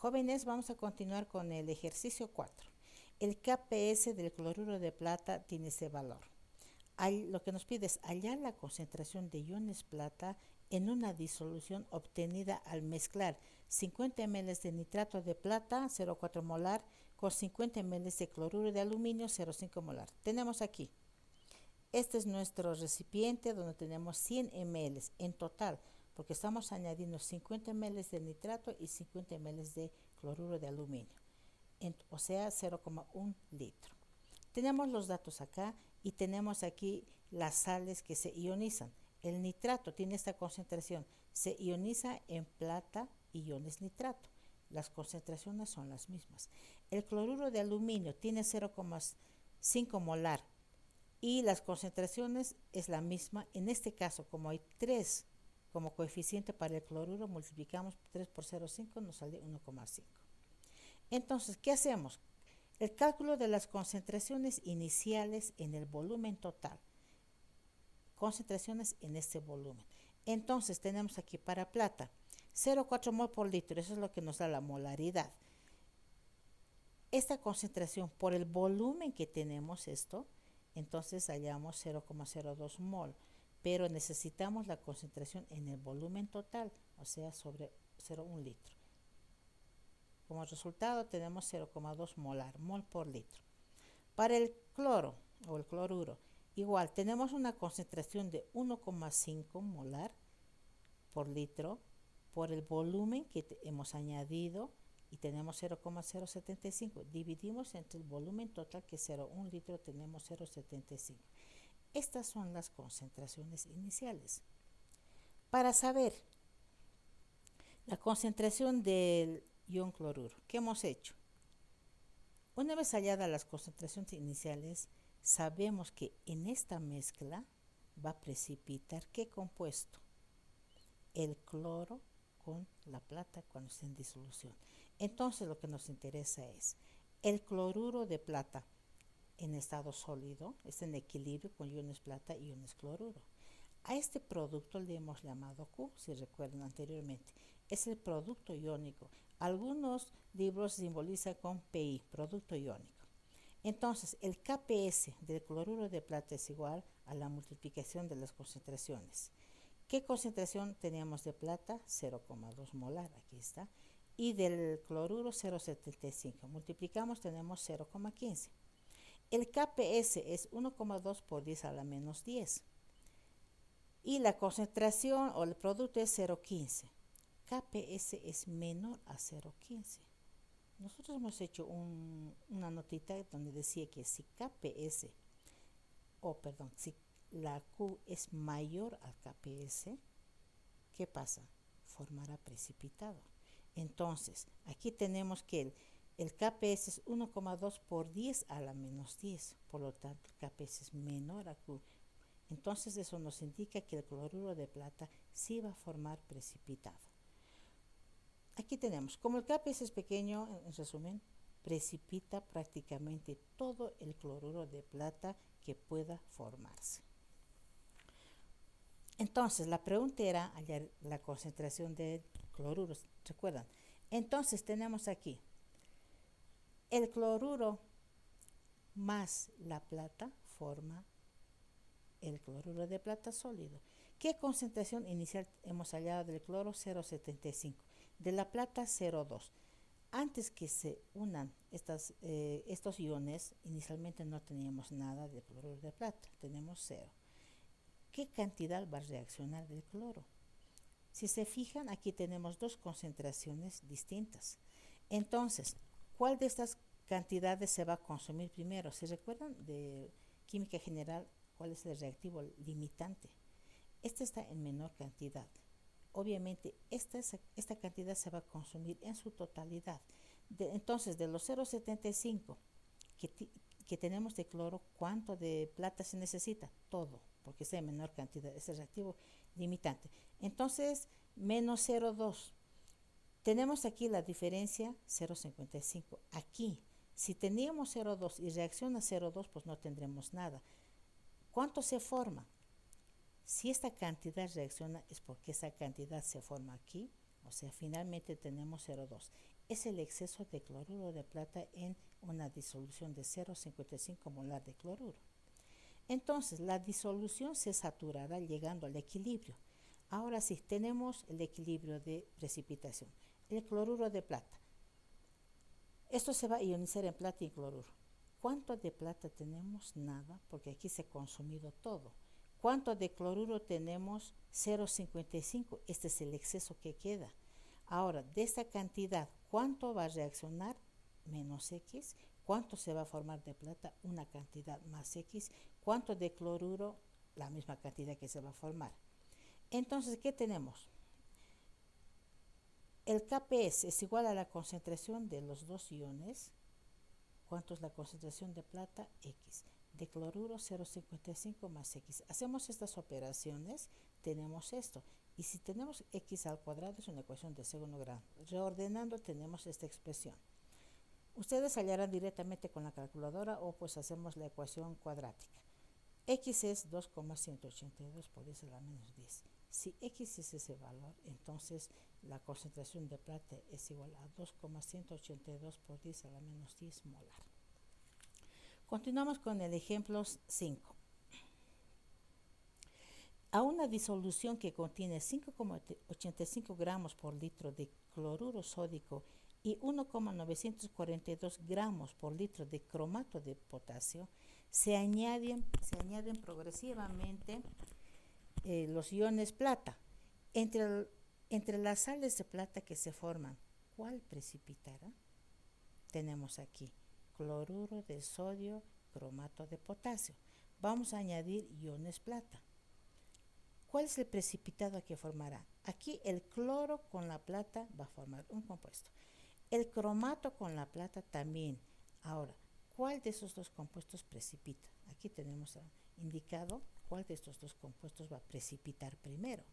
Jóvenes, vamos a continuar con el ejercicio 4. El KPS del cloruro de plata tiene ese valor. Lo que nos pide es hallar la concentración de iones plata en una disolución obtenida al mezclar 50 ml de nitrato de plata, 0,4 molar, con 50 ml de cloruro de aluminio, 0,5 molar. Tenemos aquí, este es nuestro recipiente donde tenemos 100 ml en total, porque estamos añadiendo 50 ml de nitrato y 50 ml de cloruro de aluminio, o sea 0,1 litro. Tenemos los datos acá y tenemos aquí las sales que se ionizan. El nitrato tiene esta concentración, se ioniza en plata y iones nitrato. Las concentraciones son las mismas. El cloruro de aluminio tiene 0,5 molar y las concentraciones es la misma. En este caso, como hay 3 como coeficiente para el cloruro, multiplicamos 3 por 0,5, nos sale 1,5. Entonces, ¿qué hacemos? El cálculo de las concentraciones iniciales en el volumen total. Concentraciones en este volumen. Entonces, tenemos aquí para plata 0,4 mol por litro, eso es lo que nos da la molaridad. Esta concentración por el volumen que tenemos entonces hallamos 0,02 mol, pero necesitamos la concentración en el volumen total, o sea, sobre 0,1 litro. Como resultado tenemos 0,2 molar, mol por litro. Para el cloro o el cloruro, igual tenemos una concentración de 1,5 molar por litro por el volumen que hemos añadido y tenemos 0,075. Dividimos entre el volumen total, que es 0,1 litro, tenemos 0,75. Estas son las concentraciones iniciales. Para saber la concentración del ion cloruro, ¿qué hemos hecho? Una vez halladas las concentraciones iniciales, sabemos que en esta mezcla va a precipitar ¿qué compuesto? El cloro con la plata cuando esté en disolución. Entonces lo que nos interesa es el cloruro de plata en estado sólido, está en equilibrio con iones plata y iones cloruro. A este producto le hemos llamado Q, si recuerdan anteriormente. Es el producto iónico. Algunos libros simbolizan con PI, producto iónico. Entonces, el KPS del cloruro de plata es igual a la multiplicación de las concentraciones. ¿Qué concentración teníamos de plata? 0,2 molar, aquí está. Y del cloruro 0,75. Multiplicamos, tenemos 0,15. El KPS es 1,2 por 10 a la menos 10. Y la concentración o el producto es 0,15. KPS es menor a 0,15. Nosotros hemos hecho una notita donde decía que si KPS, si la Q es mayor al KPS, ¿qué pasa? Formará precipitado. Entonces, aquí tenemos que el KPS es 1,2 por 10 a la menos 10. Por lo tanto, el KPS es menor a Q. Entonces, eso nos indica que el cloruro de plata sí va a formar precipitado. Aquí tenemos, como el KPS es pequeño, en resumen, precipita prácticamente todo el cloruro de plata que pueda formarse. Entonces, la pregunta era hallar la concentración de cloruro, ¿recuerdan? Entonces, tenemos aquí el cloruro más la plata forma el cloruro de plata sólido. ¿Qué concentración inicial hemos hallado del cloro? 0,75. De la plata, 0,2. Antes que se unan estos iones, inicialmente no teníamos nada de cloruro de plata, tenemos 0. ¿Qué cantidad va a reaccionar del cloro? Si se fijan, aquí tenemos dos concentraciones distintas. Entonces, ¿cuál de estas cantidades se va a consumir primero? ¿Se recuerdan de química general cuál es el reactivo limitante? Este está en menor cantidad. Obviamente, esta cantidad se va a consumir en su totalidad. Entonces, de los 0,75 que tenemos de cloro, ¿cuánto de plata se necesita? Todo, porque está en menor cantidad, es el reactivo limitante. Entonces, menos 0,2. Tenemos aquí la diferencia 0,55. Aquí, si teníamos 0,2 y reacciona 0,2, pues no tendremos nada. ¿Cuánto se forma? Si esta cantidad reacciona es porque esa cantidad se forma aquí, o sea, finalmente tenemos 0,2. es el exceso de cloruro de plata en una disolución de 0,55 molar de cloruro. Entonces, la disolución se saturará llegando al equilibrio. Ahora sí, tenemos el equilibrio de precipitación. El cloruro de plata. Esto se va a ionizar en plata y cloruro. ¿Cuánto de plata tenemos? Nada, porque aquí se ha consumido todo. ¿Cuánto de cloruro tenemos? 0,55. Este es el exceso que queda. Ahora, de esta cantidad, ¿cuánto va a reaccionar? Menos X. ¿Cuánto se va a formar de plata? Una cantidad más X. ¿Cuánto de cloruro? La misma cantidad que se va a formar. Entonces, ¿qué tenemos? El Kps es igual a la concentración de los dos iones. ¿Cuánto es la concentración de plata? X. De cloruro 0,55 más X. Hacemos estas operaciones, tenemos esto. Y si tenemos X al cuadrado es una ecuación de segundo grado. Reordenando tenemos esta expresión. Ustedes hallarán directamente con la calculadora o pues hacemos la ecuación cuadrática. X es 2,182 por 10 a la menos 10. Si X es ese valor, entonces la concentración de plata es igual a 2,182 por 10 a la menos 10 molar. Continuamos con el ejemplo 5. A una disolución que contiene 5,85 gramos por litro de cloruro sódico y 1,942 gramos por litro de cromato de potasio, se añaden progresivamente los iones plata. Entre las sales de plata que se forman, ¿cuál precipitará? Tenemos aquí cloruro de sodio, cromato de potasio. Vamos a añadir iones plata. ¿Cuál es el precipitado que formará? Aquí el cloro con la plata va a formar un compuesto. El cromato con la plata también. Ahora, ¿cuál de esos dos compuestos precipita? Aquí tenemos indicado cuál de estos dos compuestos va a precipitar primero.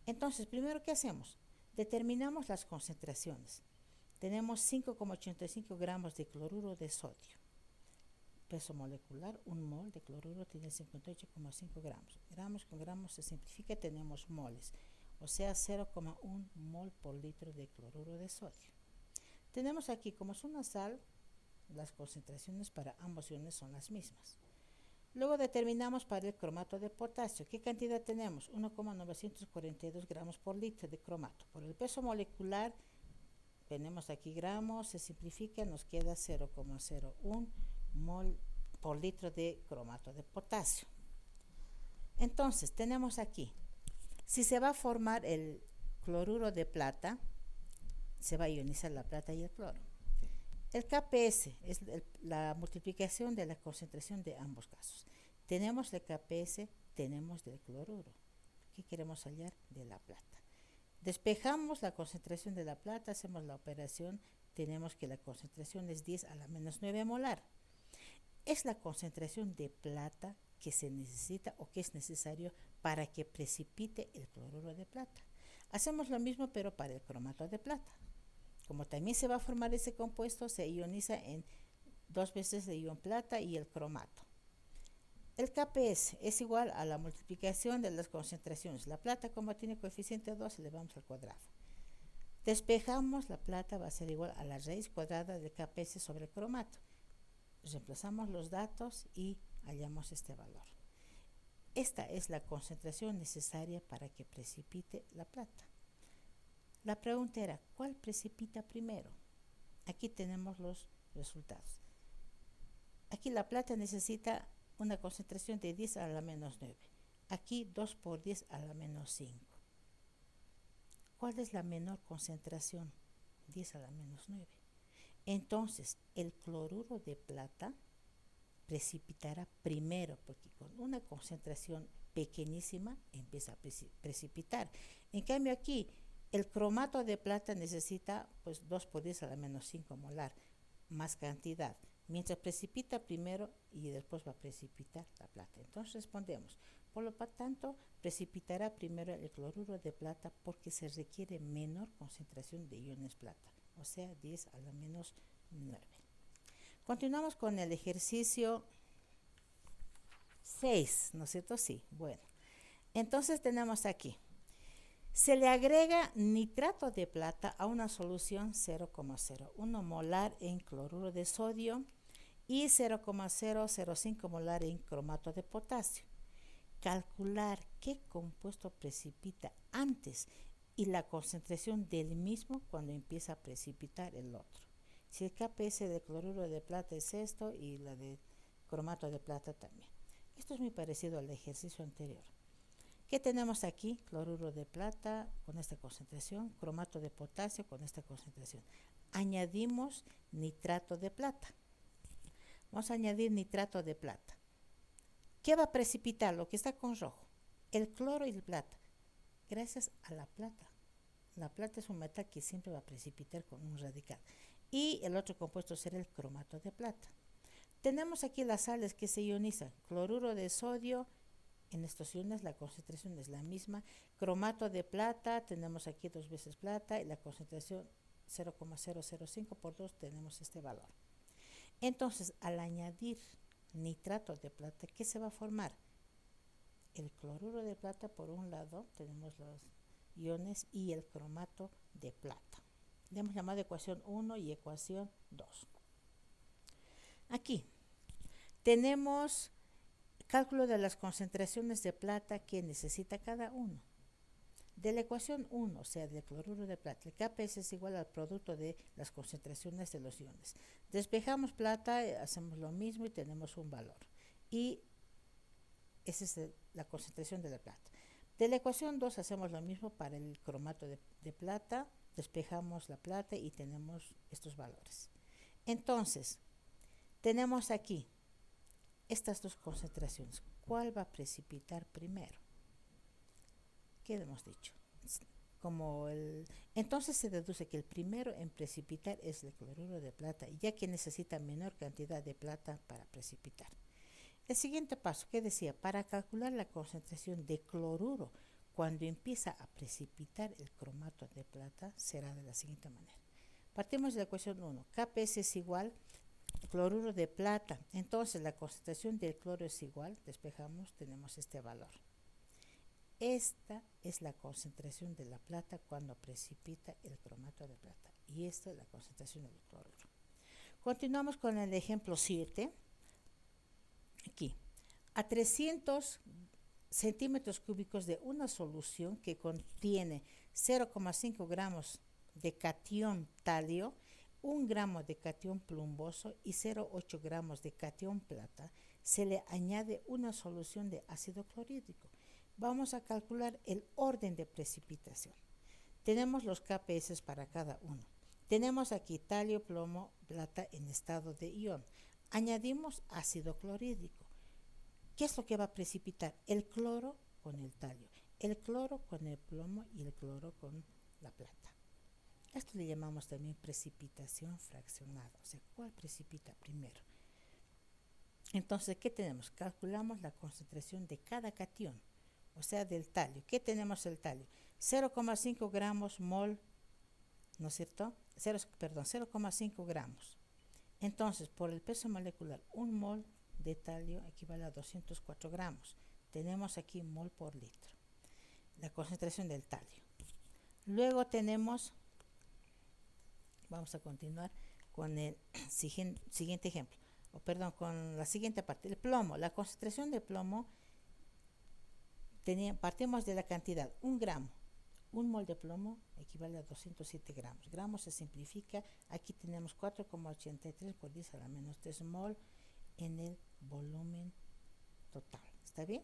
Entonces, primero, ¿qué hacemos? Determinamos las concentraciones. Tenemos 5,85 gramos de cloruro de sodio. Peso molecular, un mol de cloruro tiene 58,5 gramos. Gramos con gramos se simplifica, tenemos moles, o sea 0,1 mol por litro de cloruro de sodio. Tenemos aquí, como es una sal, las concentraciones para ambos iones son las mismas. Luego determinamos para el cromato de potasio. ¿Qué cantidad tenemos? 1,942 gramos por litro de cromato. Por el peso molecular, tenemos aquí gramos, se simplifica, nos queda 0,01 mol por litro de cromato de potasio. Entonces, tenemos aquí, si se va a formar el cloruro de plata, se va a ionizar la plata y el cloro. El Kps es la multiplicación de la concentración de ambos casos. Tenemos el Kps, tenemos del cloruro. ¿Qué queremos hallar? De la plata. Despejamos la concentración de la plata, hacemos la operación, tenemos que la concentración es 10 a la menos 9 molar. Es la concentración de plata que se necesita o que es necesario para que precipite el cloruro de plata. Hacemos lo mismo pero para el cromato de plata. Como también se va a formar ese compuesto, se ioniza en 2 veces el ion plata y el cromato. El Kps es igual a la multiplicación de las concentraciones. La plata, como tiene coeficiente 2, le vamos al cuadrado. Despejamos, la plata va a ser igual a la raíz cuadrada del Kps sobre el cromato. Reemplazamos los datos y hallamos este valor. Esta es la concentración necesaria para que precipite la plata. La pregunta era, ¿cuál precipita primero? Aquí tenemos los resultados. Aquí la plata necesita una concentración de 10 a la menos 9. Aquí 2 por 10 a la menos 5. ¿Cuál es la menor concentración? 10 a la menos 9. Entonces, el cloruro de plata precipitará primero, porque con una concentración pequeñísima empieza a precipitar. En cambio aquí, el cromato de plata necesita pues 2 por 10 a la menos 5 molar, más cantidad, mientras precipita primero y después va a precipitar la plata. Entonces respondemos, por lo tanto, precipitará primero el cloruro de plata porque se requiere menor concentración de iones plata, o sea, 10 a la menos 9. Continuamos con el ejercicio 6, ¿no es cierto? Sí, bueno. Entonces tenemos aquí, Se le agrega nitrato de plata a una solución 0,01 molar en cloruro de sodio y 0,005 molar en cromato de potasio. Calcular qué compuesto precipita antes y la concentración del mismo cuando empieza a precipitar el otro. Si el KPS de cloruro de plata es esto y la de cromato de plata también. Esto es muy parecido al ejercicio anterior. ¿Qué tenemos aquí? Cloruro de plata con esta concentración, cromato de potasio con esta concentración. Añadimos nitrato de plata. Vamos a añadir nitrato de plata. ¿Qué va a precipitar? Lo que está con rojo. El cloro y el plata. Gracias a la plata. La plata es un metal que siempre va a precipitar con un radical. Y el otro compuesto será el cromato de plata. Tenemos aquí las sales que se ionizan. Cloruro de sodio. En estos iones la concentración es la misma. Cromato de plata, tenemos aquí 2 veces plata y la concentración 0,005 por 2 tenemos este valor. Entonces, al añadir nitrato de plata, ¿qué se va a formar? El cloruro de plata por un lado, tenemos los iones y el cromato de plata. Le hemos llamado ecuación 1 y ecuación 2. Aquí tenemos cálculo de las concentraciones de plata que necesita cada uno. De la ecuación 1, o sea, del cloruro de plata, el KPS es igual al producto de las concentraciones de los iones. Despejamos plata, hacemos lo mismo y tenemos un valor. Y esa es la concentración de la plata. De la ecuación 2 hacemos lo mismo para el cromato de plata, despejamos la plata y tenemos estos valores. Entonces, tenemos aquí estas dos concentraciones. ¿Cuál va a precipitar primero? ¿Qué hemos dicho? Entonces se deduce que el primero en precipitar es el cloruro de plata, ya que necesita menor cantidad de plata para precipitar. El siguiente paso, ¿qué decía? Para calcular la concentración de cloruro cuando empieza a precipitar el cromato de plata, será de la siguiente manera. Partimos de la ecuación 1. KPS es igual cloruro de plata. Entonces la concentración del cloro es igual, despejamos, tenemos este valor. Esta es la concentración de la plata cuando precipita el cromato de plata. Y esta es la concentración del cloruro. Continuamos con el ejemplo 7. Aquí, a 300 centímetros cúbicos de una solución que contiene 0,5 gramos de catión talio, 1 gramo de catión plumboso y 0,8 gramos de catión plata, se le añade una solución de ácido clorhídrico. Vamos a calcular el orden de precipitación. Tenemos los KPS para cada uno. Tenemos aquí talio, plomo, plata en estado de ion. Añadimos ácido clorhídrico. ¿Qué es lo que va a precipitar? El cloro con el talio, el cloro con el plomo y el cloro con la plata. Esto le llamamos también precipitación fraccionada, o sea, ¿cuál precipita primero? Entonces, ¿qué tenemos? Calculamos la concentración de cada catión, o sea, del talio. ¿Qué tenemos el talio? 0,5 gramos mol, ¿no es cierto? 0,5 gramos. Entonces, por el peso molecular, 1 mol de talio equivale a 204 gramos. Tenemos aquí mol por litro, la concentración del talio. Luego tenemos, vamos a continuar con el siguiente ejemplo, con la siguiente parte, el plomo. La concentración de plomo, partimos de la cantidad, 1 gramo. 1 mol de plomo equivale a 207 gramos. Gramos se simplifica, aquí tenemos 4,83 por 10 a la menos 3 mol en el volumen total. ¿Está bien?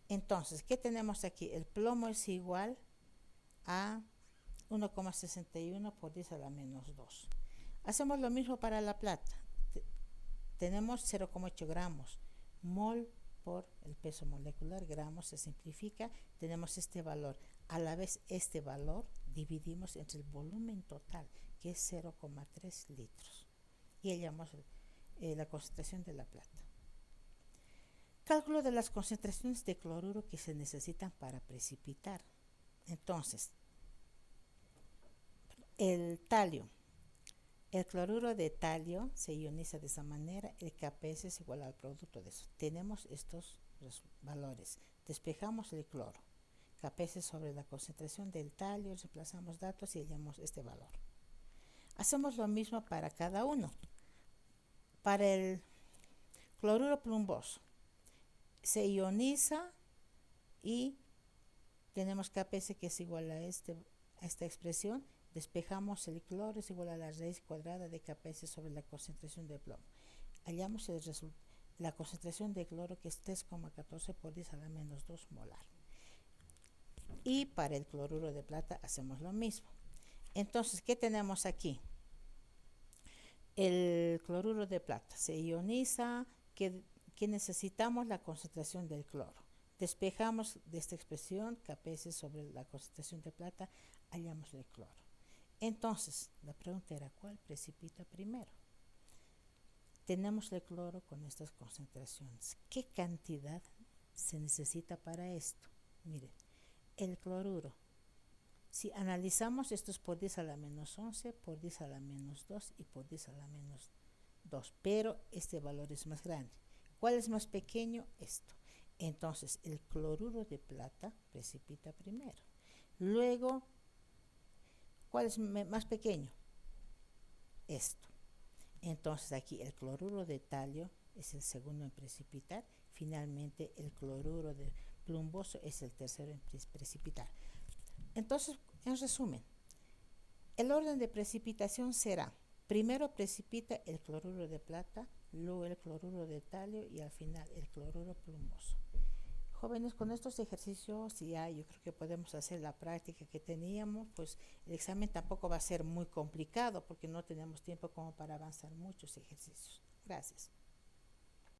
Entonces, ¿qué tenemos aquí? El plomo es igual a 1,61 por 10 a la menos 2. Hacemos lo mismo para la plata. Tenemos 0,8 gramos. Mol por el peso molecular, gramos se simplifica, tenemos este valor. A la vez este valor dividimos entre el volumen total, que es 0,3 litros. Y hallamos la concentración de la plata. Cálculo de las concentraciones de cloruro que se necesitan para precipitar. Entonces, el talio. El cloruro de talio se ioniza de esa manera, el KPS es igual al producto de eso. Tenemos estos valores. Despejamos el cloro. kPa sobre la concentración del talio, reemplazamos datos y hallamos este valor. Hacemos lo mismo para cada uno. Para el cloruro plumboso, se ioniza y tenemos kPa que es igual a esta expresión. Despejamos el cloro, es igual a la raíz cuadrada de kPa sobre la concentración de plomo. Hallamos la concentración de cloro, que es 3,14 por 10 a la menos 2 molar. Y para el cloruro de plata hacemos lo mismo. Entonces, ¿qué tenemos aquí? El cloruro de plata se ioniza, que necesitamos la concentración del cloro. Despejamos de esta expresión kPa sobre la concentración de plata, hallamos el cloro. Entonces, la pregunta era, ¿cuál precipita primero? Tenemos el cloro con estas concentraciones. ¿Qué cantidad se necesita para esto? Miren, el cloruro, si analizamos, esto es por 10 a la menos 11, por 10 a la menos 2 y por 10 a la menos 2, pero este valor es más grande. ¿Cuál es más pequeño? Esto. Entonces, el cloruro de plata precipita primero. Luego, ¿cuál es más pequeño? Esto. Entonces, aquí el cloruro de talio es el segundo en precipitar. Finalmente, el cloruro de plumboso es el tercero en precipitar. Entonces, en resumen, el orden de precipitación será: primero precipita el cloruro de plata, luego el cloruro de talio y al final el cloruro plumboso. Jóvenes, con estos ejercicios ya yo creo que podemos hacer la práctica que teníamos, pues el examen tampoco va a ser muy complicado porque no tenemos tiempo como para avanzar muchos ejercicios. Gracias.